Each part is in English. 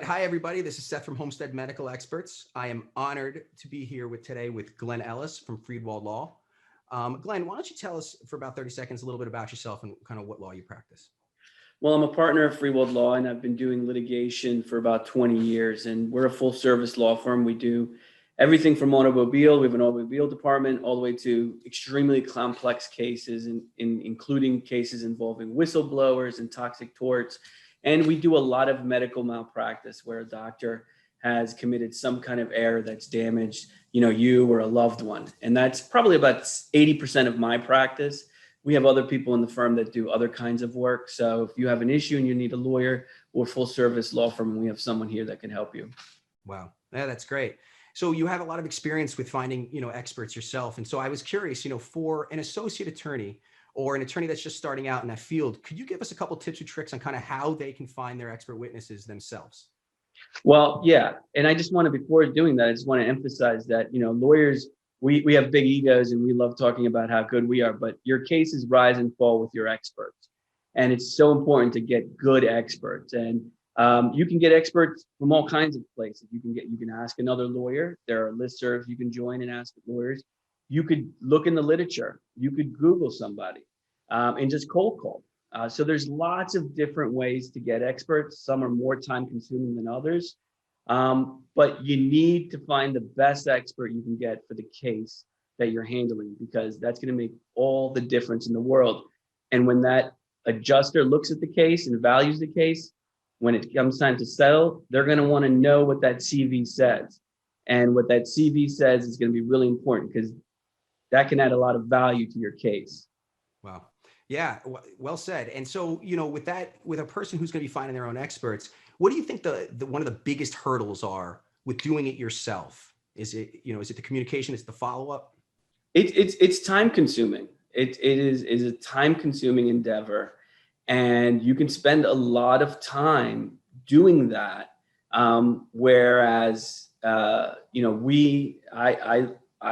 Hi, everybody. This is Seth from Homestead Medical Experts. I am honored to be here today with Glenn Ellis from Freiwald Law. Glenn, why don't you tell us for about 30 seconds a little bit about yourself and kind of what law you practice? Well, I'm a partner of Freiwald Law, and I've been doing litigation for about 20 years. And we're a full service law firm. We do everything from automobile. We have an automobile department all the way to extremely complex cases, including cases involving whistleblowers and toxic torts. And we do a lot of medical malpractice where a doctor has committed some kind of error that's damaged, you or a loved one. And that's probably about 80% of my practice. We have other people in the firm that do other kinds of work. So if you have an issue and you need a lawyer, we're a full service law firm, and we have someone here that can help you. Wow. Yeah, that's great. So you have a lot of experience with finding, experts yourself. And so I was curious, for an associate attorney or an attorney that's just starting out in that field, could you give us a couple tips or tricks on kind of how they can find their expert witnesses themselves? Well, yeah. And I just want to, before doing that, I just want to emphasize that, lawyers, we have big egos and we love talking about how good we are, but your cases rise and fall with your experts. And it's so important to get good experts. And you can get experts from all kinds of places. You can ask another lawyer. There are listservs you can join and ask lawyers. You could look in the literature. You could Google somebody and just cold call. So there's lots of different ways to get experts. Some are more time consuming than others. But you need to find the best expert you can get for the case that you're handling, because that's going to make all the difference in the world. And when that adjuster looks at the case and values the case, when it comes time to settle, they're going to want to know what that CV says. And what that CV says is going to be really important, because that can add a lot of value to your case. Wow. Yeah, well said. And so, with a person who's going to be finding their own experts, what do you think the one of the biggest hurdles are with doing it yourself? Is it the communication? Is it the follow-up? It's time consuming. It is a time consuming endeavor, and you can spend a lot of time doing that. Whereas, I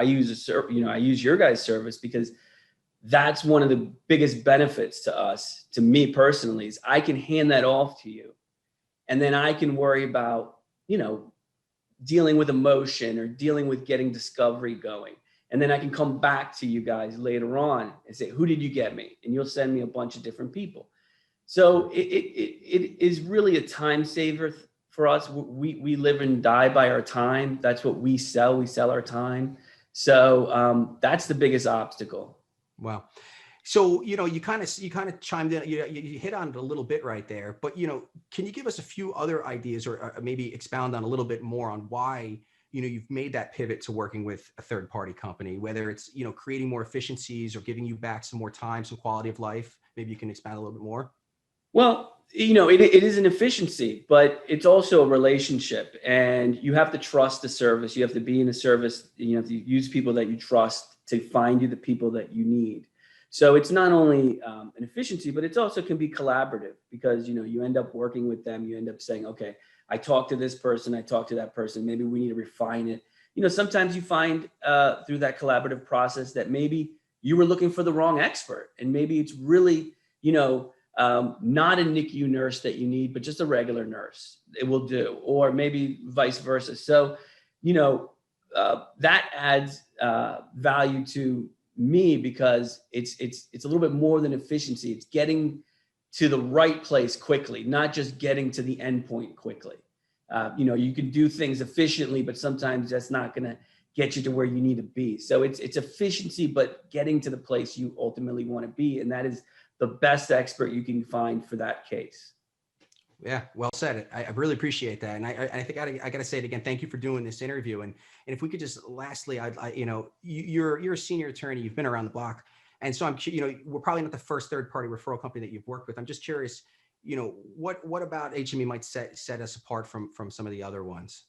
use I use your guys' service because that's one of the biggest benefits to us, to me personally, is I can hand that off to you. And then I can worry about, dealing with emotion or dealing with getting discovery going. And then I can come back to you guys later on and say, who did you get me? And you'll send me a bunch of different people. So it is really a time saver for us. We live and die by our time. That's what we sell. We sell our time. So that's the biggest obstacle. Wow. So, you kind of chimed in, you hit on it a little bit right there, but, can you give us a few other ideas or maybe expound on a little bit more on why, you've made that pivot to working with a third party company, whether it's, creating more efficiencies or giving you back some more time, some quality of life? Maybe you can expand a little bit more. Well, it is an efficiency, but it's also a relationship, and you have to trust the service. You have to be in the service. You have to use people that you trust to find you the people that you need. So it's not only an efficiency, but it also can be collaborative, because, you end up working with them. You end up saying, okay, I talked to this person, I talked to that person. Maybe we need to refine it. Sometimes you find through that collaborative process that maybe you were looking for the wrong expert, and maybe it's really, not a NICU nurse that you need, but just a regular nurse. It will do, or maybe vice versa. So, that adds value to me, because it's a little bit more than efficiency. It's getting to the right place quickly, not just getting to the end point quickly. You can do things efficiently, but sometimes that's not going to get you to where you need to be. So it's efficiency, but getting to the place you ultimately want to be. And that is the best expert you can find for that case. Yeah, well said. I really appreciate that, and I think I got to say it again. Thank you for doing this interview. And if we could just lastly, you're a senior attorney. You've been around the block, and so we're probably not the first third party referral company that you've worked with. I'm just curious, what about HME might set us apart from some of the other ones?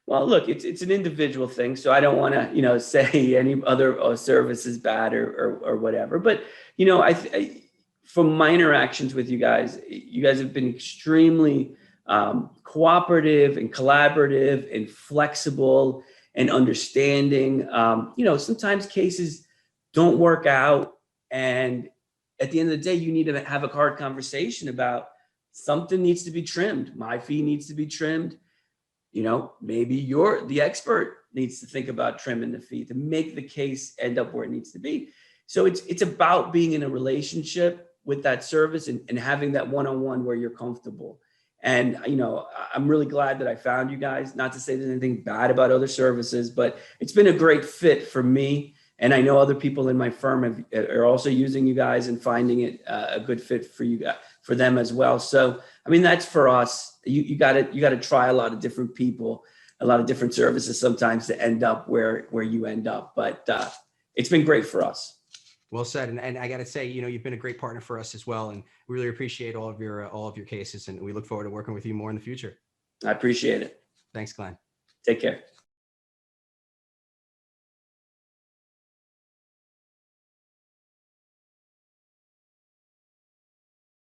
Well, look, it's an individual thing, so I don't want to say any other service is bad or whatever. But from my interactions with you guys have been extremely cooperative and collaborative and flexible and understanding. Sometimes cases don't work out, and at the end of the day, you need to have a hard conversation about, something needs to be trimmed. My fee needs to be trimmed. Maybe the expert needs to think about trimming the fee to make the case end up where it needs to be. So it's about being in a relationship with that service and having that one-on-one where you're comfortable. And, I'm really glad that I found you guys. Not to say there's anything bad about other services, but it's been a great fit for me. And I know other people in my firm are also using you guys and finding it a good fit for you guys, for them as well. So, that's for us. You got to try a lot of different people, a lot of different services sometimes to end up where you end up. But it's been great for us. Well said. And I got to say, you've been a great partner for us as well. And we really appreciate all of your cases. And we look forward to working with you more in the future. I appreciate it. Thanks, Glenn. Take care.